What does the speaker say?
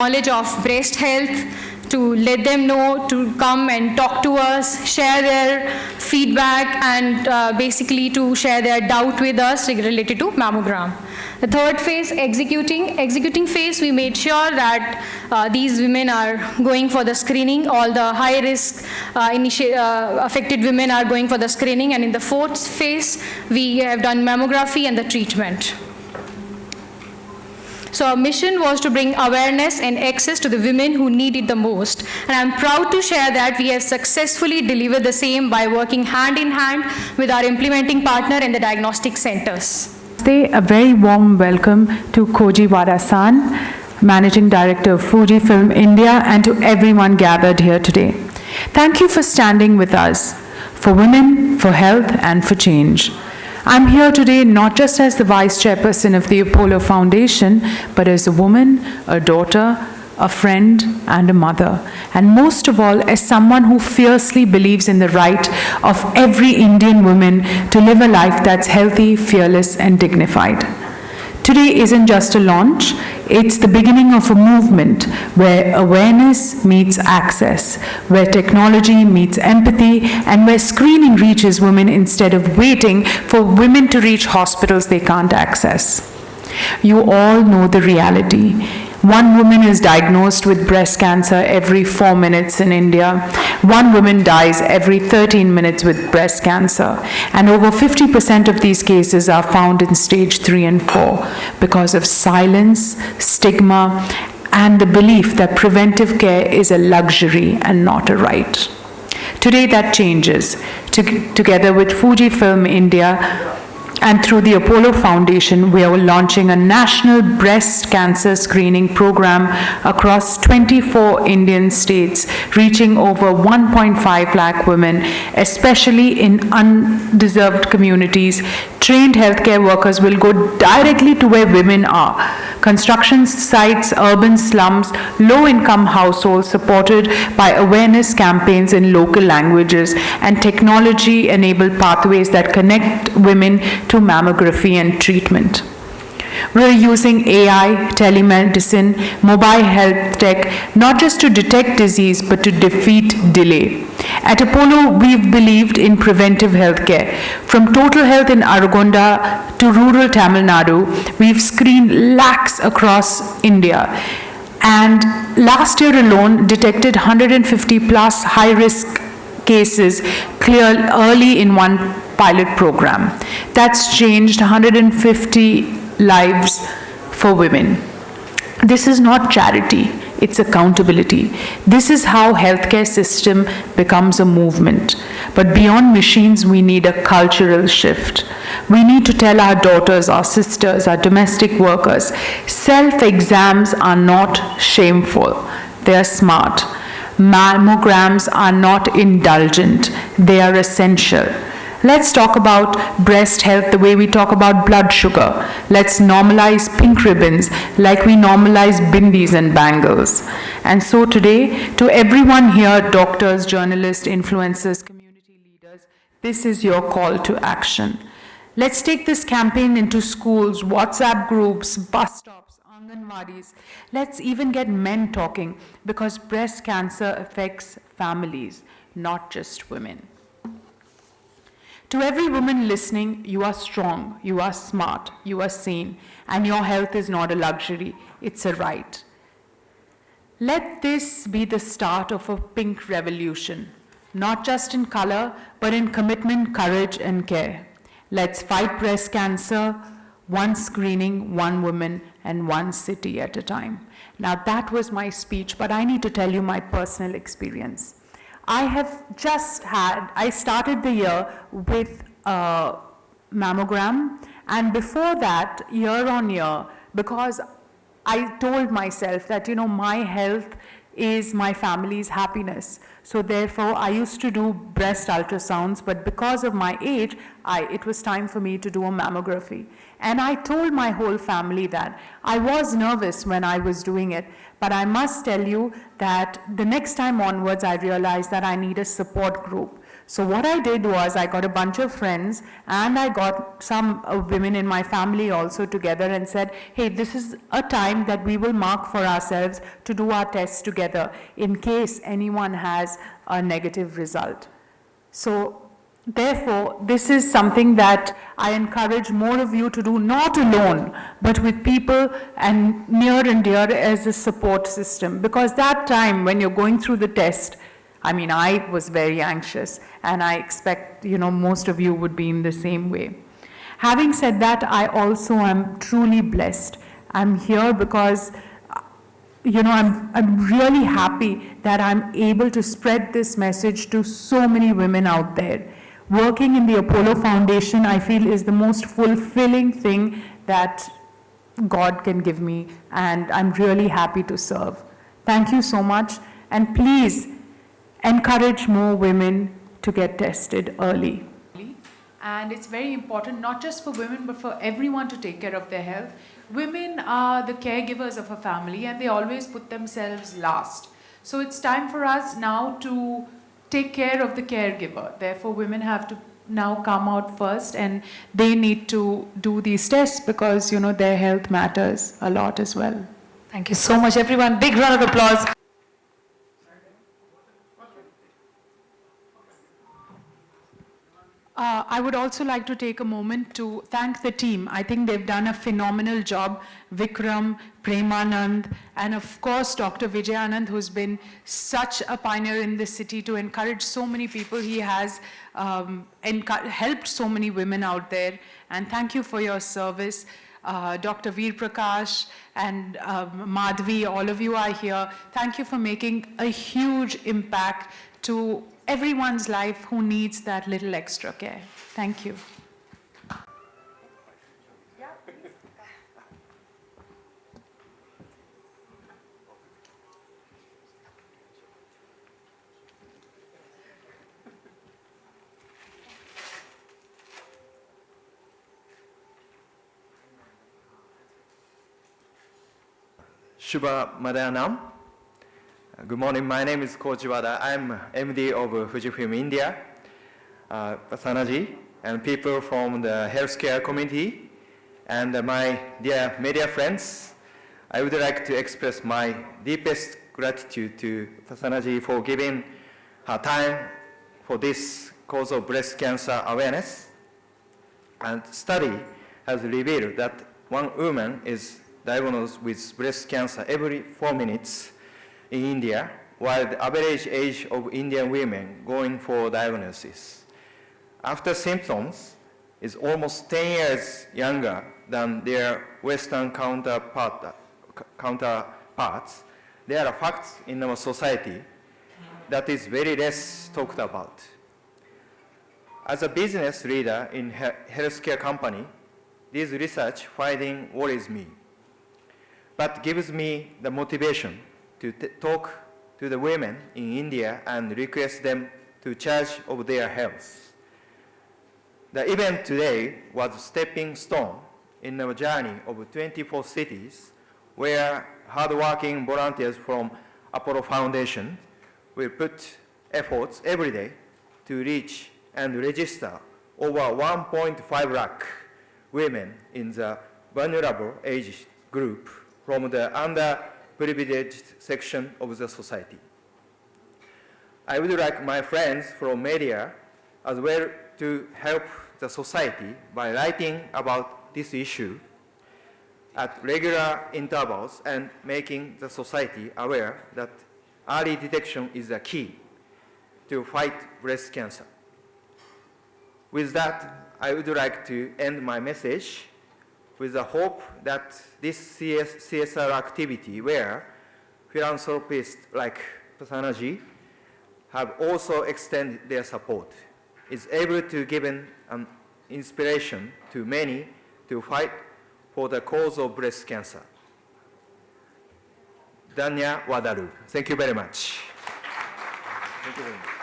knowledge of breast health, to let them know to come and talk to us, share their feedback, and basically to share their doubt with us related to mammogram. The third phase, executing phase, we made sure that these women are going for the screening. All the high risk affected women are going for the screening, and in the fourth phase, we have done mammography and the treatment. So our mission was to bring awareness and access to the women who need it the most. And I'm proud to share that we have successfully delivered the same by working hand in hand with our implementing partner and the diagnostic centers. A very warm welcome to Kojiwara-san, Managing Director of Fujifilm India, and to everyone gathered here today. Thank you for standing with us, for women, for health, and for change. I'm here today not just as the Vice Chairperson of the Apollo Foundation, but as a woman, a daughter, a friend, and a mother. And most of all, as someone who fiercely believes in the right of every Indian woman to live a life that's healthy, fearless, and dignified. Today isn't just a launch, it's the beginning of a movement where awareness meets access, where technology meets empathy, and where screening reaches women instead of waiting for women to reach hospitals they can't access. You all know the reality. One woman is diagnosed with breast cancer every 4 minutes in India. One woman dies every 13 minutes with breast cancer. And over 50% of these cases are found in stage 3 and 4 because of silence, stigma, and the belief that preventive care is a luxury and not a right. Today that changes. Together with Fujifilm India, and through the Apollo Foundation, we are launching a national breast cancer screening program across 24 Indian states, reaching over 1.5 lakh women, especially in undeserved communities. Trained healthcare workers will go directly to where women are. Construction sites, urban slums, low-income households, supported by awareness campaigns in local languages and technology-enabled pathways that connect women to mammography and treatment. We're using AI, telemedicine, mobile health tech, not just to detect disease, but to defeat delay. At Apollo, we've believed in preventive healthcare. From total health in Aragonda to rural Tamil Nadu, we've screened lakhs across India. And last year alone, detected 150 plus high-risk cases cleared early in one pilot program. That's changed 150 lives for women. This is not charity, it's accountability. This is how healthcare system becomes a movement. But beyond machines, we need a cultural shift. We need to tell our daughters, our sisters, our domestic workers, self-exams are not shameful, they are smart. Mammograms are not indulgent, they are essential. Let's talk about breast health the way we talk about blood sugar. Let's normalize pink ribbons like we normalize bindis and bangles. And so today, to everyone here, doctors, journalists, influencers, community leaders, this is your call to action. Let's take this campaign into schools, WhatsApp groups, bus stops, Anganwadis. Let's even get men talking, because breast cancer affects families, not just women. To every woman listening, you are strong, you are smart, you are sane, and your health is not a luxury, it's a right. Let this be the start of a pink revolution, not just in color, but in commitment, courage, and care. Let's fight breast cancer, one screening, one woman, and one city at a time. Now that was my speech, but I need to tell you my personal experience. I started the year with a mammogram, and before that, year on year, because I told myself that, my health is my family's happiness. So therefore, I used to do breast ultrasounds, but because of my age, it was time for me to do a mammography. And I told my whole family that. I was nervous when I was doing it, but I must tell you that the next time onwards, I realized that I need a support group. So what I did was I got a bunch of friends and I got some women in my family also together and said, hey, this is a time that we will mark for ourselves to do our tests together in case anyone has a negative result. So therefore, this is something that I encourage more of you to do, not alone, but with people and near and dear as a support system. Because that time when you're going through the test, I mean, I was very anxious, and I expect, most of you would be in the same way. Having said that, I also am truly blessed. I'm here because, I'm really happy that I'm able to spread this message to so many women out there. Working in the Apollo Foundation, I feel, is the most fulfilling thing that God can give me, and I'm really happy to serve. Thank you so much, and please encourage more women to get tested early. And it's very important, not just for women, but for everyone to take care of their health. Women are the caregivers of a family, and they always put themselves last. So it's time for us now to take care of the caregiver. Therefore, women have to now come out first, and they need to do these tests because, their health matters a lot as well. Thank you so much, everyone. Big round of applause. I would also like to take a moment to thank the team. I think they've done a phenomenal job. Vikram, Premanand, and of course Dr. Vijayanand, who's been such a pioneer in this city to encourage so many people. He has helped so many women out there. And thank you for your service. Dr. Veer Prakash and Madhvi, all of you are here. Thank you for making a huge impact to everyone's life who needs that little extra care. Thank you. Shubha Madhanam. Good morning, my name is Koji Wada. I'm MD of Fujifilm India, Upasana and people from the healthcare community, and my dear media friends. I would like to express my deepest gratitude to Upasana for giving her time for this cause of breast cancer awareness. And study has revealed that one woman is diagnosed with breast cancer every 4 minutes in India, while the average age of Indian women going for diagnosis after symptoms is almost 10 years younger than their Western counterparts. There are facts in our society that is very less talked about. As a business leader in a healthcare company, this research finding worries me, but gives me the motivation to talk to the women in India and request them to charge of their health. The event today was a stepping stone in our journey of 24 cities where hardworking volunteers from Apollo Foundation will put efforts every day to reach and register over 1.5 lakh women in the vulnerable age group from the underprivileged section of the society. I would like my friends from media as well to help the society by writing about this issue at regular intervals and making the society aware that early detection is the key to fight breast cancer. With that, I would like to end my message with the hope that this CSR activity, where philanthropists like Upasana have also extended their support, is able to give an inspiration to many to fight for the cause of breast cancer. Dhanya Wadaru. Thank you very much. Thank you very much.